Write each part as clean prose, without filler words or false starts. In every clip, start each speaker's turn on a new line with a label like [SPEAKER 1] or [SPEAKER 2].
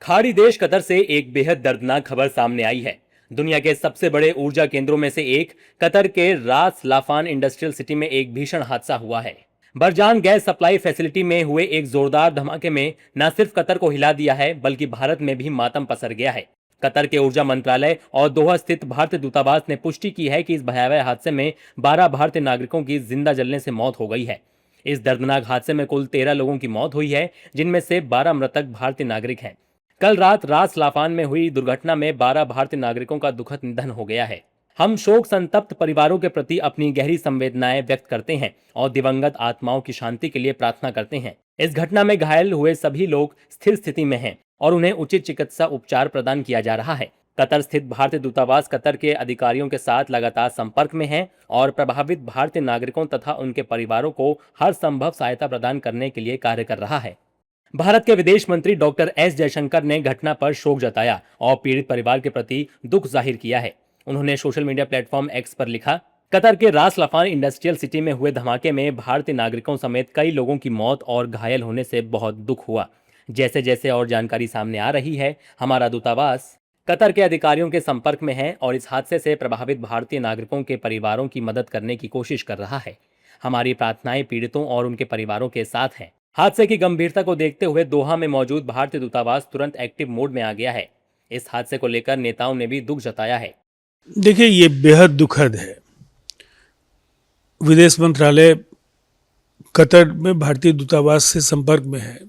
[SPEAKER 1] खाड़ी देश कतर से एक बेहद दर्दनाक खबर सामने आई है। दुनिया के सबसे बड़े ऊर्जा केंद्रों में से एक कतर के रास लाफान इंडस्ट्रियल सिटी में एक भीषण हादसा हुआ है। बरजान गैस सप्लाई फैसिलिटी में हुए एक जोरदार धमाके में न सिर्फ कतर को हिला दिया है बल्कि भारत में भी मातम पसर गया है। कतर के ऊर्जा मंत्रालय और दोहा स्थित भारतीय दूतावास ने पुष्टि की है कि इस भयावह हादसे में 12 भारतीय नागरिकों की जिंदा जलने से मौत हो गई है। इस दर्दनाक हादसे में कुल 13 लोगों की मौत हुई है, जिनमें से 12 मृतक भारतीय नागरिक हैं। कल रात रास लाफान में हुई दुर्घटना में 12 भारतीय नागरिकों का दुखद निधन हो गया है। हम शोक संतप्त परिवारों के प्रति अपनी गहरी संवेदनाएं व्यक्त करते हैं और दिवंगत आत्माओं की शांति के लिए प्रार्थना करते हैं। इस घटना में घायल हुए सभी लोग स्थिर स्थिति में हैं और उन्हें उचित चिकित्सा उपचार प्रदान किया जा रहा है। कतर स्थित भारतीय दूतावास कतर के अधिकारियों के साथ लगातार संपर्क में है और प्रभावित भारतीय नागरिकों तथा उनके परिवारों को हर संभव सहायता प्रदान करने के लिए कार्य कर रहा है। भारत के विदेश मंत्री डॉक्टर एस जयशंकर ने घटना पर शोक जताया और पीड़ित परिवार के प्रति दुख जाहिर किया है। उन्होंने सोशल मीडिया प्लेटफॉर्म एक्स पर लिखा, कतर के रास लाफान इंडस्ट्रियल सिटी में हुए धमाके में भारतीय नागरिकों समेत कई लोगों की मौत और घायल होने से बहुत दुख हुआ। जैसे जैसे और जानकारी सामने आ रही है, हमारा दूतावास कतर के अधिकारियों के संपर्क में है और इस हादसे से प्रभावित भारतीय नागरिकों के परिवारों की मदद करने की कोशिश कर रहा है। हमारी प्रार्थनाएं पीड़ितों और उनके परिवारों के साथ हैं। हादसे की गंभीरता को देखते हुए दोहा में मौजूद भारतीय दूतावास तुरंत एक्टिव मोड में आ गया है। इस हादसे को लेकर नेताओं ने भी दुख जताया है।
[SPEAKER 2] देखिए, ये बेहद दुखद है। विदेश मंत्रालय कतर में भारतीय दूतावास से संपर्क में है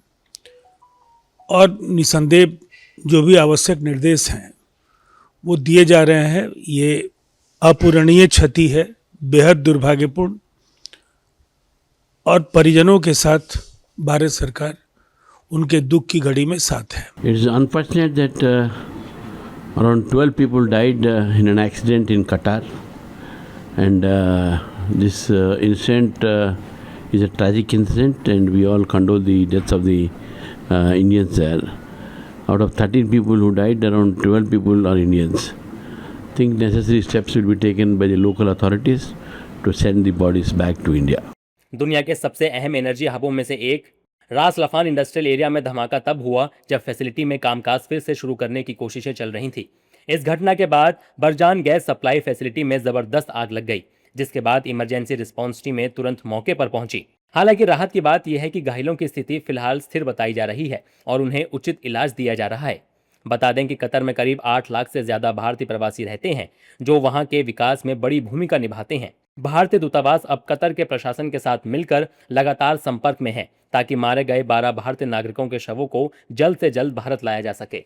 [SPEAKER 2] और निसंदेह जो भी आवश्यक निर्देश हैं वो दिए जा रहे हैं। ये अपूरणीय क्षति है, बेहद दुर्भाग्यपूर्ण, और परिजनों के साथ भारत सरकार उनके दुख की घड़ी में साथ है।
[SPEAKER 3] It is unfortunate that around 12 people died in an accident in Qatar, and this incident is a tragic incident, and we all condole the deaths of the Indians there. Out of 13 people who died, around 12 people are Indians. I think necessary steps will be taken by the local authorities to send the bodies back to India.
[SPEAKER 1] दुनिया के सबसे अहम energy हबों में से एक रास लाफान industrial area में धमाका तब हुआ जब फैसिलिटी में कामकाज फिर से शुरू करने की कोशिशें चल रही थी। इस घटना के बाद बरजान गैस सप्लाई फैसिलिटी में जबरदस्त आग लग गई, जिसके बाद इमरजेंसी रिस्पांस टीमें तुरंत मौके पर पहुंची। हालांकि राहत की बात यह है कि घायलों की स्थिति फिलहाल स्थिर बताई जा रही है और उन्हें उचित इलाज दिया जा रहा है। बता दें कि कतर में करीब 8 लाख से ज्यादा भारतीय प्रवासी रहते हैं, जो वहां के विकास में बड़ी भूमिका निभाते हैं। भारतीय दूतावास अब कतर के प्रशासन के साथ मिलकर लगातार संपर्क में है ताकि मारे गए 12 भारतीय नागरिकों के शवों को जल्द से जल्द भारत लाया जा सके।